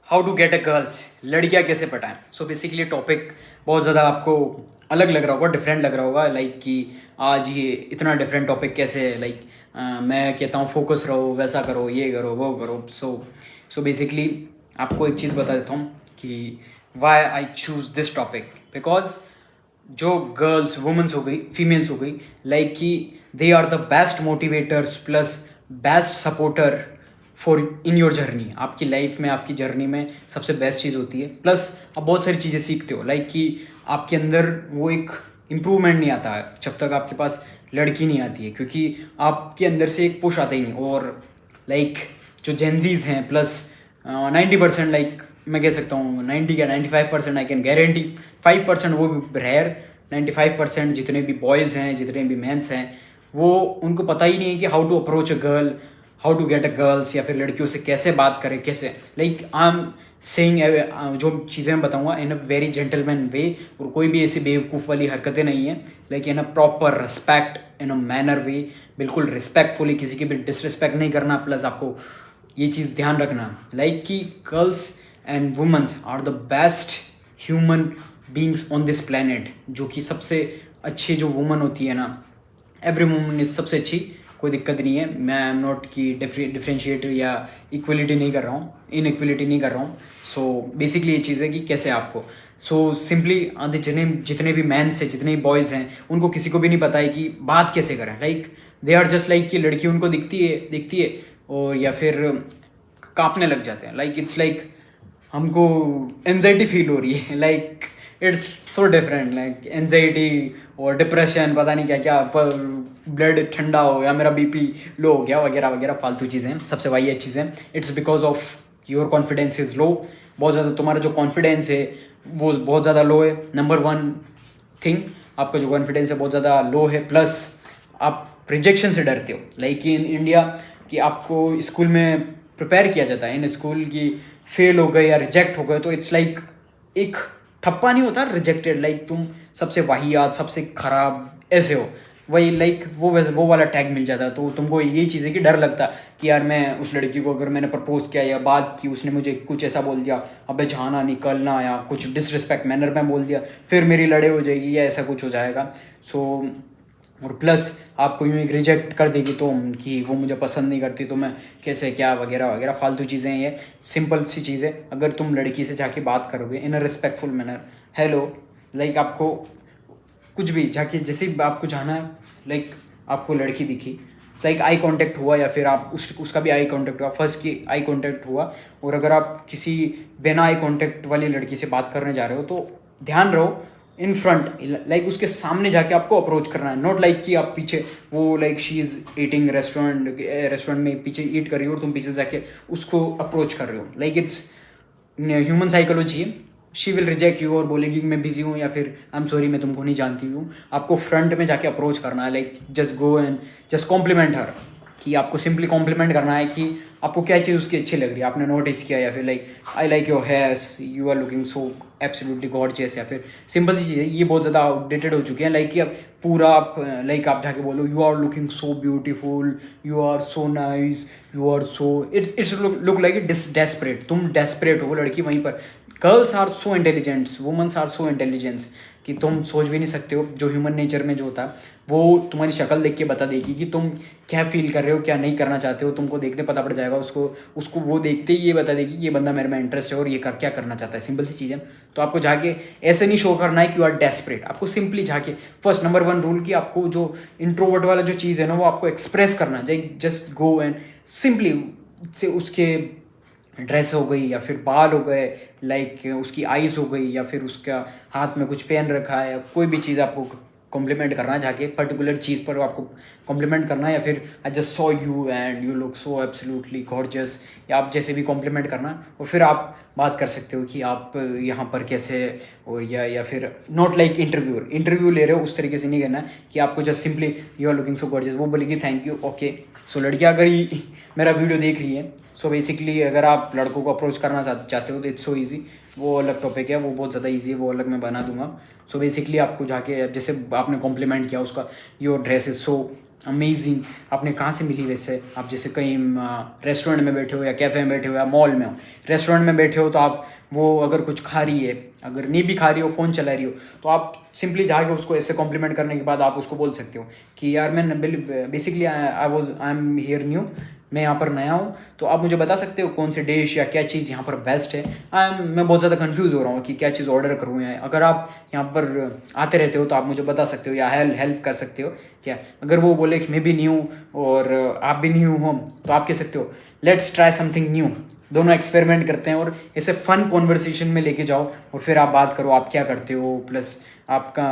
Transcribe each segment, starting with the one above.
How to get a girls, लड़कियाँ कैसे पटाएं। So basically topic बहुत ज़्यादा आपको अलग लग रहा होगा, डिफरेंट लग रहा होगा, लाइक कि आज ये इतना डिफरेंट टॉपिक कैसे है। लाइक मैं कहता हूँ फोकस रहो, वैसा करो, ये करो, वो करो। सो बेसिकली आपको एक चीज़ बता देता हूँ कि why I choose this topic. Because जो गर्ल्स वुमेंस हो गई, फीमेल्स हो गई, लाइक कि they are the best motivators plus best supporter for in your journey. आपकी लाइफ में, आपकी जर्नी में सबसे बेस्ट चीज़ होती है। प्लस आप बहुत सारी चीज़ें सीखते हो, लाइक कि आपके अंदर वो एक इम्प्रूवमेंट नहीं आता है जब तक आपके पास लड़की नहीं आती है, क्योंकि आपके अंदर से एक पुश आता ही नहीं। और लाइक जो जेंजीज हैं प्लस 90%, लाइक मैं कह सकता हूँ 90 या 95%, आई कैन गारंटी 5% वो भी रेयर, 95% जितने भी बॉयज़ हैं, जितने भी मेंस हैं, वो उनको पता ही नहीं है कि how to approach a girl, how to get a girls, या फिर लड़कियों से कैसे बात करें, कैसे। लाइक आई एम सेइंग जो चीज़ें मैं बताऊँगा इन अ वेरी जेंटलमैन वे, और कोई भी ऐसी बेवकूफ़ वाली हरकतें नहीं है। Like in a proper respect, in a manner way, बिल्कुल रिस्पेक्टफुली, किसी की भी डिसरिस्पेक्ट नहीं करना। प्लस आपको ये चीज़ ध्यान रखना, लाइक कि girls and womens are the best human beings on this planet. जो कि सबसे अच्छी जो वुमन होती है ना, एवरी वुमन इज सबसे अच्छी, कोई दिक्कत नहीं है। मैं एम नॉट की डिफ्रेंशिएट या इक्वलिटी नहीं कर रहा हूँ, इनइक्वलिटी नहीं कर रहा हूँ। सो बेसिकली ये चीज़ है कि कैसे आपको, सो सिंपली जितने भी मैंस हैं, जितने भी बॉयज़ हैं, उनको किसी को भी नहीं पता है कि बात कैसे करें। Like they are just like कि लड़की उनको दिखती है और या फिर कांपने लग जाते हैं। लाइक इट्स लाइक हमको एनजाइटी फील हो रही है, like it's so different, like anxiety और डिप्रेशन, पता नहीं क्या क्या, पर ब्लड ठंडा हो या मेरा बीपी लो हो गया, वगैरह वगैरह फालतू चीज़ें, सबसे वाहियात चीज़ें। It's because of your confidence is low. बहुत ज़्यादा तुम्हारा जो कॉन्फिडेंस है वो बहुत ज़्यादा लो है। नंबर वन थिंग, आपका जो कॉन्फिडेंस है बहुत ज़्यादा लो है। प्लस आप रिजेक्शन से डरते हो, लाइक इन इंडिया कि आपको स्कूल में प्रिपेयर किया जाता है इन स्कूल की, फेल हो गए या रिजेक्ट हो गए तो इट्स लाइक एक ठप्पा नहीं होता रिजेक्टेड, लाइक तुम सबसे वाहियात, सबसे खराब ऐसे हो, वही लाइक वो वाला टैग मिल जाता है। तो तुमको ये चीज़ है कि डर लगता कि यार मैं उस लड़की को अगर मैंने प्रपोज किया या बात की, उसने मुझे कुछ ऐसा बोल दिया, अबे जाना निकलना, या कुछ डिसरिस्पेक्ट मैनर में बोल दिया, फिर मेरी लड़ाई हो जाएगी या ऐसा कुछ हो जाएगा। सो और प्लस आपको यूँ एक रिजेक्ट कर देगी तो कि वो मुझे पसंद नहीं करती, तो मैं कैसे क्या, वगैरह वगैरह फालतू चीज़ें हैं। ये सिंपल सी चीज़ है, अगर तुम लड़की से जाके बात करोगे इन अ रिस्पेक्टफुल मैनर, हेलो, लाइक आपको कुछ भी जाके जैसे ही आपको जाना है, लाइक आपको लड़की दिखी, लाइक आई कांटेक्ट हुआ या फिर आप उसका भी आई कांटेक्ट हुआ, फर्स्ट की आई कांटेक्ट हुआ, और अगर आप किसी बिना आई कांटेक्ट वाली लड़की से बात करने जा रहे हो तो ध्यान रहो इन फ्रंट, लाइक उसके सामने जाके आपको अप्रोच करना है। नॉट लाइक कि आप पीछे, वो like she is eating restaurant में पीछे ईट कर रही हो और तुम पीछे जाके उसको अप्रोच कर रहे हो। लाइक इट्स ह्यूमन साइकोलॉजी है। शी विल रिजेक्ट यू और बोलेगी कि मैं बिजी हूँ या फिर आई एम सॉरी मैं तुमको नहीं जानती हूँ। आपको फ्रंट में जाके अप्रोच करना है, like just go and just compliment her, कि आपको सिंपली कॉम्प्लीमेंट करना है कि आपको क्या चीज़ उसकी अच्छी लग रही है, आपने नोटिस किया, या फिर like I like your hairs, you are looking so absolutely gorgeous, या फिर सिंपल सी चीज़ है। ये बहुत ज़्यादा आउटडेटेड हो चुके हैं, लाइक कि अब पूरा आप लाइक आप जाके बोलो you are looking so beautiful, you are so nice, you are so, it's look like it desperate, तुम डेस्परेट हो। लड़की वहीं पर, girls are so intelligents, womens are so intelligents कि तुम सोच भी नहीं सकते हो। जो ह्यूमन नेचर में जो होता है वो तुम्हारी शक्ल देख के बता देगी कि तुम क्या फील कर रहे हो, क्या नहीं करना चाहते हो। तुमको देखने पता पड़ जाएगा, उसको वो देखते ही ये बता देगी कि ये बंदा मेरे में इंटरेस्ट है और ये क्या करना चाहता है। सिंपल सी चीज़ है। तो आपको जाके ऐसे नहीं शो करना है कि यू आर डेस्परेट, आपको सिंपली जाके फर्स्ट नंबर वन रूल कि आपको जो इंट्रोवर्ट वाला जो चीज़ है ना वो आपको एक्सप्रेस करना है। जस्ट गो एंड सिंपली से उसके ड्रेस हो गई या फिर बाल हो गए, लाइक उसकी आईज़ हो गई, या फिर उसका हाथ में कुछ पहन रखा है, कोई भी चीज़ आपको कॉम्प्लीमेंट करना है, जाके पर्टिकुलर चीज़ पर आपको कॉम्प्लीमेंट करना है। या फिर I just saw you and you look so absolutely gorgeous, या आप जैसे भी कॉम्प्लीमेंट करना है, और फिर आप बात कर सकते हो कि आप यहाँ पर कैसे, और या फिर नॉट लाइक इंटरव्यू ले रहे हो उस तरीके से नहीं करना है कि आपको just simply you are looking so gorgeous, वो बोलेगी थैंक यू ओके। सो लड़कियाँ अगर मेरा वीडियो देख रही है, सो बेसिकली अगर आप लड़कों को अप्रोच करना चाहते हो तो इट्स सो ईजी, वो अलग टॉपिक है, वो बहुत ज़्यादा ईजी है, वो अलग मैं बना दूंगा। सो बेसिकली आपको जाके जैसे आपने कॉम्प्लीमेंट किया उसका, your dress is so amazing, आपने कहाँ से मिली वैसे? आप जैसे कहीं रेस्टोरेंट में बैठे हो या कैफ़े में बैठे हो या मॉल में हो, रेस्टोरेंट में बैठे हो तो आप वो अगर कुछ खा रही है, अगर नहीं भी खा रही हो, फ़ोन चला रही हो, तो आप सिंपली जाके उसको ऐसे कॉम्प्लीमेंट करने के बाद आप उसको बोल सकते हो कि यार मैं basically I am here new, मैं यहाँ पर नया हूँ, तो आप मुझे बता सकते हो कौन सी डिश या क्या चीज़ यहाँ पर बेस्ट है? मैं बहुत ज़्यादा कंफ्यूज हो रहा हूँ कि क्या चीज़ ऑर्डर करूँ। या अगर आप यहाँ पर आते रहते हो तो आप मुझे बता सकते हो या हेल्प कर सकते हो क्या? अगर वो बोले कि मैं भी न्यू और आप भी न्यू हो, तो आप कह सकते हो लेट्स ट्राई समथिंग न्यू। दोनों एक्सपेरिमेंट करते हैं और ऐसे फन कॉन्वर्सेशन में लेके जाओ और फिर आप बात करो आप क्या करते हो, प्लस आपका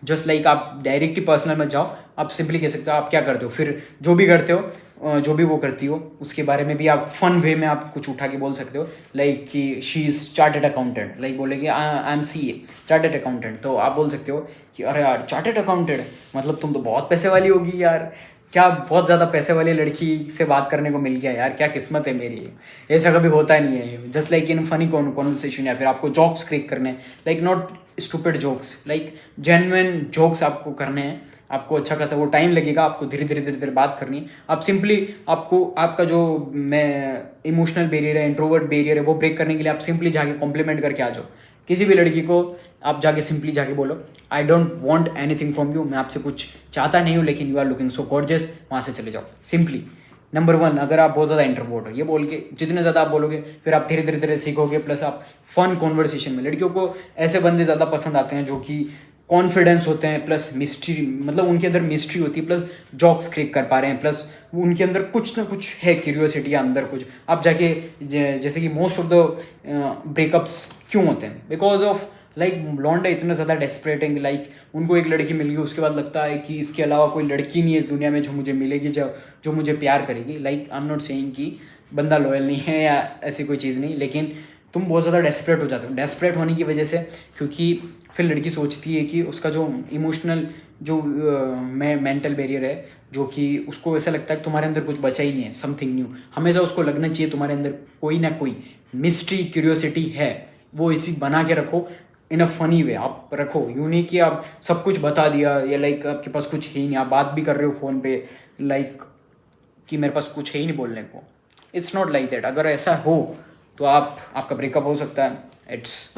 जस्ट लाइक आप डायरेक्टली पर्सनल में जाओ, आप सिंपली कह सकते हो आप क्या करते हो, फिर जो भी करते हो जो भी वो करती हो उसके बारे में भी आप फन वे में आप कुछ उठा के बोल सकते हो। लाइक कि she is chartered accountant, like बोलेगी I am C A chartered accountant, तो आप बोल सकते हो कि अरे यार चार्टेड अकाउंटेंट मतलब तुम तो बहुत पैसे वाली होगी यार, क्या बहुत ज़्यादा पैसे वाली लड़की से बात करने को मिल गया यार, क्या किस्मत है मेरी। ऐसा कभी होता नहीं है। Just like in funny conversation, या फिर आपको जॉक्स क्रिएट करने हैं, like not stupid jokes, like genuine jokes आपको करने हैं। आपको अच्छा खासा वो टाइम लगेगा, आपको धीरे धीरे बात करनी है। आप सिंपली आपको आपका जो मैं इमोशनल बैरियर है, इंट्रोवर्ट बैरियर है, वो ब्रेक करने के लिए आप सिंपली जाके कॉम्प्लीमेंट करके आ जाओ। किसी भी लड़की को आप जाके सिंपली जाके बोलो I don't want anything from you, मैं आपसे कुछ चाहता नहीं हूँ लेकिन you are looking so gorgeous, वहाँ से चले जाओ सिंपली। नंबर 1, अगर आप बहुत ज़्यादा इंट्रोवर्ट हो, ये बोल के जितने ज़्यादा आप बोलोगे फिर आप धीरे धीरे सीखोगे, प्लस आप फन कॉन्वर्सेशन में, लड़कियों को ऐसे बंदे ज़्यादा पसंद आते हैं जो कि कॉन्फिडेंस होते हैं, प्लस मिस्ट्री, मतलब उनके अंदर मिस्ट्री होती है, प्लस जॉक्स क्रिएट कर पा रहे हैं, प्लस उनके अंदर कुछ ना कुछ है, क्यूरियोसिटी या अंदर कुछ। आप जाके जैसे कि मोस्ट ऑफ द ब्रेकअप्स क्यों होते हैं, बिकॉज ऑफ लाइक लॉन्डे इतना ज़्यादा डेस्परेट है, लाइक उनको एक लड़की मिल गई, उसके बाद लगता है कि इसके अलावा कोई लड़की नहीं है इस दुनिया में जो मुझे मिलेगी, जो मुझे प्यार करेगी। Like I am not saying कि बंदा लॉयल नहीं है या ऐसी कोई चीज़ नहीं, लेकिन तुम बहुत ज़्यादा डेस्परेट हो जाते हो। डेस्परेट होने की वजह से, क्योंकि फिर लड़की सोचती है कि उसका जो इमोशनल जो मेंटल बैरियर है, जो कि उसको ऐसा लगता है कि तुम्हारे अंदर कुछ बचा ही नहीं है, समथिंग न्यू। हमेशा उसको लगना चाहिए तुम्हारे अंदर कोई ना कोई मिस्ट्री क्यूरियोसिटी है, वो इसी बना के रखो इन अ फनी वे। आप रखो, यूँ नहीं कि आप सब कुछ बता दिया या लाइक आपके पास कुछ है ही नहीं, आप बात भी कर रहे हो फ़ोन पे लाइक कि मेरे पास कुछ है ही नहीं बोलने को। It's not like that. अगर ऐसा हो तो आपका ब्रेकअप हो सकता है, इट्स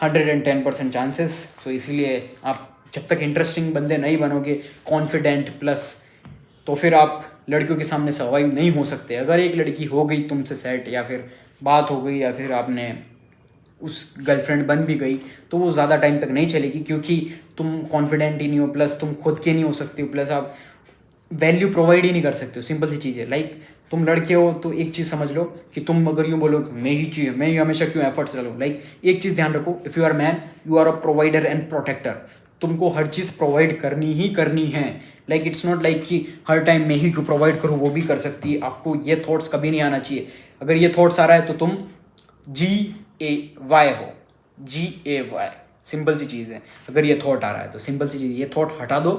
110% चांसेस। सो इसीलिए आप जब तक इंटरेस्टिंग बंदे नहीं बनोगे, कॉन्फिडेंट प्लस, तो फिर आप लड़कियों के सामने सर्वाइव नहीं हो सकते। अगर एक लड़की हो गई तुमसे सेट, या फिर बात हो गई, या फिर आपने उस गर्लफ्रेंड बन भी गई, तो वो ज़्यादा टाइम तक नहीं चलेगी, क्योंकि तुम कॉन्फिडेंट ही नहीं हो, प्लस तुम खुद के नहीं हो सकते हो, प्लस आप वैल्यू प्रोवाइड ही नहीं कर सकते हो। सिंपल सी चीज़ है। लाइक तुम लड़के हो तो एक चीज़ समझ लो कि तुम अगर यूँ बोलो मैं ही चाहिए, मैं ही हमेशा क्यों एफर्ट्स डालूँ, लाइक एक चीज़ ध्यान रखो, if you are man you are a provider and protector. तुमको हर चीज़ प्रोवाइड करनी ही करनी है। लाइक इट्स नॉट लाइक कि हर टाइम मैं ही क्यों प्रोवाइड करूँ, वो भी कर सकती है। आपको ये थॉट्स कभी नहीं आना चाहिए। अगर ये थॉट्स आ रहा है तो तुम GAY हो, GAY, सिंपल सी चीज़ है। अगर ये थॉट आ रहा है तो सिंपल सी चीज़, ये थॉट हटा दो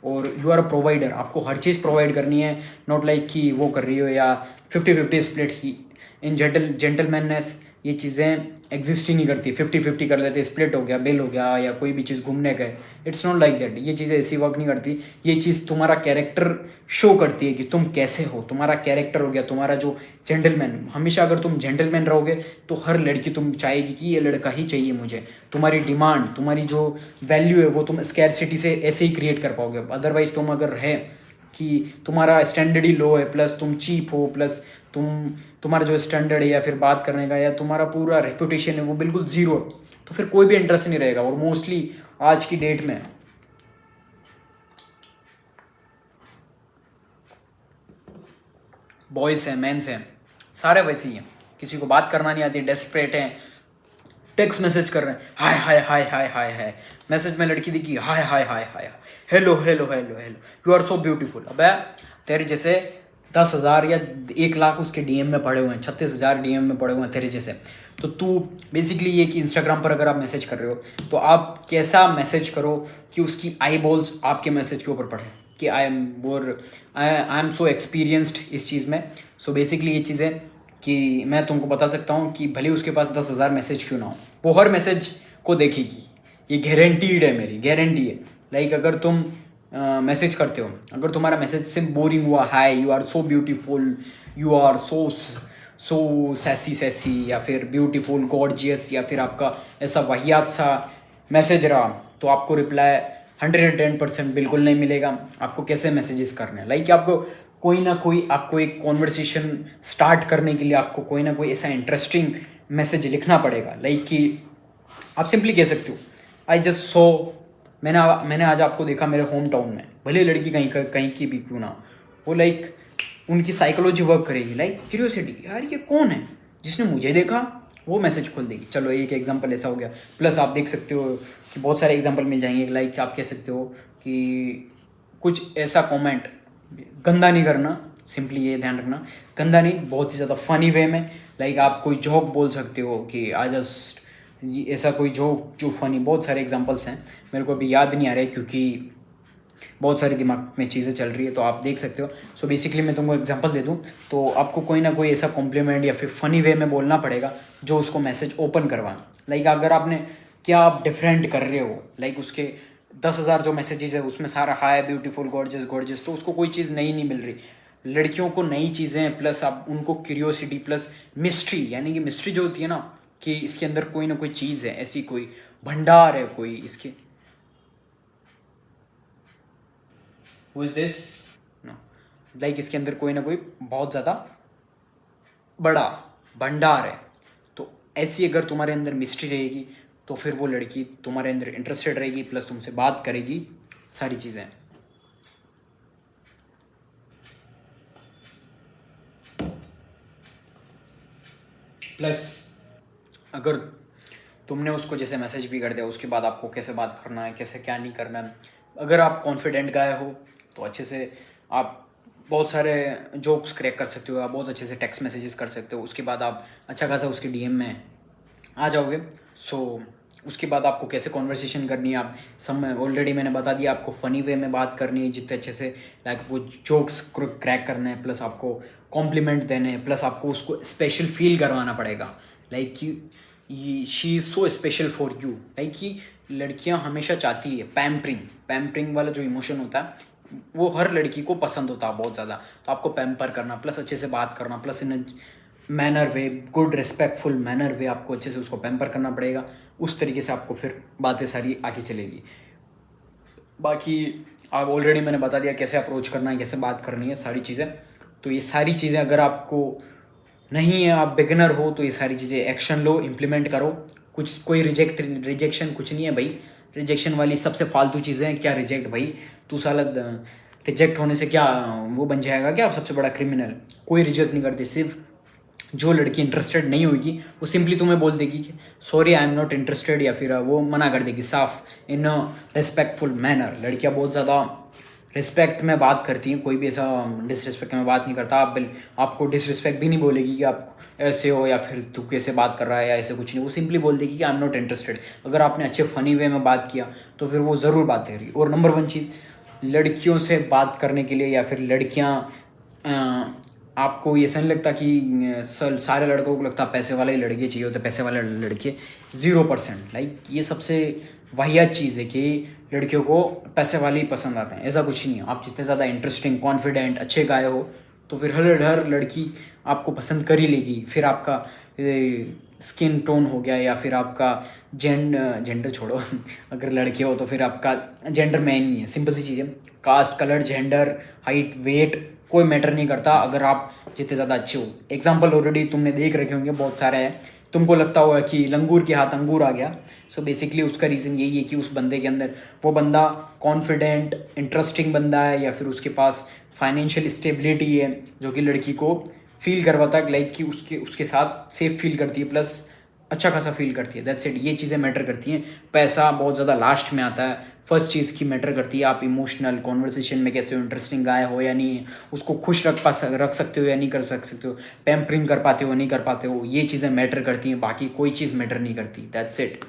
और यू आर अ प्रोवाइडर। आपको हर चीज़ प्रोवाइड करनी है, नॉट लाइक कि वो कर रही हो या 50-50 स्प्लिट ही। इन जेंटलमैननेस ये चीज़ें एग्जिस्ट ही नहीं करती। 50-50 कर लेते, स्प्लिट हो गया, बिल हो गया, या कोई भी चीज़ घूमने गए, इट्स नॉट लाइक दैट। ये चीज़ें ऐसी वर्क नहीं करती। ये चीज़ तुम्हारा कैरेक्टर शो करती है कि तुम कैसे हो, तुम्हारा कैरेक्टर हो गया, तुम्हारा जो जेंटलमैन। हमेशा अगर तुम जेंटलमैन रहोगे तो हर लड़की तुम चाहेगी कि ये लड़का ही चाहिए मुझे। तुम्हारी डिमांड, तुम्हारी जो वैल्यू है वो तुम स्कैरसिटी से ऐसे ही क्रिएट कर पाओगे। अदरवाइज तुम अगर है कि तुम्हारा स्टैंडर्ड ही लो है, प्लस तुम चीप हो, प्लस तुम्हारा जो स्टैंडर्ड है या फिर बात करने का या तुम्हारा पूरा रेपुटेशन है वो बिल्कुल ज़ीरो, तो फिर कोई भी इंटरेस्ट नहीं रहेगा। और मोस्टली आज की डेट में बॉयज़ हैं, मेंस हैं, सारे वैसे ही हैं। किसी को बात करना नहीं आती, डेस्परेट हैं, टेक्स्ट मैसेज कर रहे हैं, हाय हाय हाय हाय हाय हाय। मैसेज में लड़की दिखी, hi hi hi hi, hello hello hello hello, you are so beautiful. अबे तेरे जैसे 10,000 या 1 लाख उसके DM में पड़े हुए हैं, 36,000 DM में पड़े हुए हैं तेरे जैसे। तो तू बेसिकली ये कि इंस्टाग्राम पर अगर आप मैसेज कर रहे हो तो आप कैसा मैसेज करो कि उसकी आई बॉल्स आपके मैसेज के ऊपर पड़े कि आई एम सो एक्सपीरियंस्ड इस चीज़ में। सो बेसिकली ये चीज़ है कि मैं तुमको बता सकता हूँ कि भले उसके पास 10,000 मैसेज क्यों ना हो, वो हर मैसेज को देखेगी। ये गारंटीड है, मेरी गारंटी है। लाइक अगर तुम मैसेज करते हो, अगर तुम्हारा मैसेज सिर्फ बोरिंग हुआ, hi you are so beautiful, you are so so sassy sassy, या फिर ब्यूटीफुल गॉर्जियस, या फिर आपका ऐसा वाहियात सा मैसेज रहा, तो आपको रिप्लाई 110% बिल्कुल नहीं मिलेगा। आपको कैसे मैसेजेस करने हैं, लाइक आपको कोई ना कोई, आपको एक कॉन्वर्सेशन स्टार्ट करने के लिए आपको कोई ना कोई ऐसा इंटरेस्टिंग मैसेज लिखना पड़ेगा। लाइक कि आप सिंपली कह सकते हो, आई जस्ट सो, मैंने आज आपको देखा मेरे होम टाउन में, भले लड़की कहीं की भी क्यों ना, वो लाइक उनकी साइकोलॉजी वर्क करेगी, लाइक क्यूरियोसिटी, यार ये कौन है जिसने मुझे देखा, वो मैसेज खोल देगी। चलो एक एग्जांपल ऐसा हो गया। प्लस आप देख सकते हो कि बहुत सारे एग्जांपल मिल जाएंगे, लाइक आप कह सकते हो कि कुछ ऐसा कमेंट, गंदा नहीं करना, सिंपली ये ध्यान रखना, गंदा नहीं, बहुत ही ज़्यादा फनी वे में, लाइक आप कोई जोक बोल सकते हो कि आई जस्ट, ऐसा कोई जोक जो फनी, बहुत सारे एग्जांपल्स हैं, मेरे को अभी याद नहीं आ रहे क्योंकि बहुत सारे दिमाग में चीज़ें चल रही है, तो आप देख सकते हो। सो बेसिकली मैं तुमको एग्जांपल दे दूं, तो आपको कोई ना कोई ऐसा कॉम्प्लीमेंट या फिर फनी वे में बोलना पड़ेगा जो उसको मैसेज ओपन करवाना। लाइक अगर आपने, क्या आप डिफरेंट कर रहे हो, लाइक उसके 10,000 जो मैसेजेस है उसमें सारा हाय ब्यूटीफुल गॉर्जियस गॉर्जियस, तो उसको कोई चीज़ नई नहीं मिल रही। लड़कियों को नई चीज़ें, प्लस आप उनको क्यूरियोसिटी प्लस मिस्ट्री, यानी कि मिस्ट्री जो होती है ना, कि इसके अंदर कोई ना कोई चीज़ है, ऐसी कोई भंडार है कोई इसके, who is this, no, like इसके अंदर कोई ना कोई बहुत ज़्यादा बड़ा भंडार है। तो ऐसी अगर तुम्हारे अंदर मिस्ट्री रहेगी तो फिर वो लड़की तुम्हारे अंदर इंटरेस्टेड रहेगी, प्लस तुमसे बात करेगी, सारी चीज़ें। प्लस अगर तुमने उसको जैसे मैसेज भी कर दिया, उसके बाद आपको कैसे बात करना है, कैसे क्या नहीं करना है, अगर आप कॉन्फिडेंट गाय हो तो अच्छे से आप बहुत सारे जोक्स क्रैक कर सकते हो, आप बहुत अच्छे से टेक्स्ट मैसेजेस कर सकते हो, उसके बाद आप अच्छा खासा उसके डीएम में आ जाओगे। सो उसके बाद आपको कैसे कॉन्वर्सेशन करनी है, आप सब में ऑलरेडी मैंने बता दिया, आपको फ़नी वे में बात करनी है जितने अच्छे से, लाइक वो जोक्स क्रैक करने हैं, प्लस आपको कॉम्प्लीमेंट देने हैं, प्लस आपको उसको स्पेशल फील करवाना पड़ेगा, लाइक कि she is so special for you. Like कि लड़कियां हमेशा चाहती है पैम्परिंग, पैम्परिंग वाला जो इमोशन होता है वो हर लड़की को पसंद होता है बहुत ज़्यादा। तो आपको पैम्पर करना, प्लस अच्छे से बात करना, plus in manner way, good respectful manner way, आपको अच्छे से उसको पैम्पर करना पड़ेगा। उस तरीके से आपको फिर बातें सारी आगे चलेगी। बाकी आप ऑलरेडी मैंने बता दिया कैसे अप्रोच करना है, कैसे बात करनी है, सारी चीज़ें। तो ये सारी चीज़ें अगर आपको नहीं है, आप बिगिनर हो, तो ये सारी चीज़ें एक्शन लो, इम्प्लीमेंट करो। कुछ कोई रिजेक्शन कुछ नहीं है भाई, रिजेक्शन वाली सबसे फालतू चीज़ें हैं। क्या रिजेक्ट भाई, तू साला रिजेक्ट होने से क्या वो बन जाएगा क्या सबसे बड़ा क्रिमिनल? कोई रिजेक्ट नहीं करती, सिर्फ जो लड़की इंटरेस्टेड नहीं होगी वो सिंपली तुम्हें बोल देगी कि sorry I am not interested, या फिर वो मना कर देगी साफ इन रिस्पेक्टफुल मैनर। लड़कियां बहुत ज़्यादा रिस्पेक्ट में बात करती हैं, कोई भी ऐसा डिसरिस्पेक्ट में बात नहीं करता। आपको डिसरिस्पेक्ट भी नहीं बोलेगी कि आप ऐसे हो या फिर तू कैसे बात कर रहा है या ऐसे कुछ नहीं, वो सिंपली बोल देगी कि आई एम नॉट इंटरेस्टेड। अगर आपने अच्छे फनी वे में बात किया तो फिर वो ज़रूर बात करेगी। और नंबर 1 चीज़, लड़कियों से बात करने के लिए, या फिर लड़कियाँ, आपको ये ऐसा नहीं लगता कि सारे लड़कों को लगता पैसे वाले ही लड़के चाहिए होते, पैसे वाले लड़के 0%। लाइक ये सबसे वाहियात चीज़ है कि लड़कियों को पैसे वाले ही पसंद आते हैं, ऐसा कुछ नहीं है। आप जितने ज़्यादा इंटरेस्टिंग, कॉन्फिडेंट, अच्छे गाए हो तो फिर हर लड़की आपको पसंद कर ही लेगी। फिर आपका स्किन टोन हो गया, या फिर आपका जेंडर छोड़ो अगर लड़के हो तो फिर आपका जेंडर मैन ही है, सिंपल सी चीज़ है। Caste, colour, gender, height, weight कोई मैटर नहीं करता अगर आप जितने ज़्यादा अच्छे हो। एग्जाम्पल ऑलरेडी तुमने देख रखे होंगे बहुत सारे हैं, तुमको लगता होगा कि लंगूर के हाथ अंगूर आ गया। सो बेसिकली उसका रीज़न यही है कि उस बंदे के अंदर, वो बंदा कॉन्फिडेंट, इंटरेस्टिंग बंदा है, या फिर उसके पास फाइनेंशियल स्टेबिलिटी है जो कि लड़की को फील करवाता है, लाइक कि उसके साथ सेफ फील करती है, प्लस अच्छा खासा फील करती है। दैट्स इट, ये चीज़ें मैटर करती हैं। पैसा बहुत ज़्यादा लास्ट में आता है, फर्स्ट चीज़ की मैटर करती है आप इमोशनल कॉन्वर्सेशन में कैसे हो, इंटरेस्टिंग गाय हो या नहीं, उसको खुश रख सकते हो या नहीं कर सकते हो, पैम्परिंग कर पाते हो नहीं कर पाते हो, ये चीज़ें मैटर करती हैं, बाकी कोई चीज़ मैटर नहीं करती। That's it.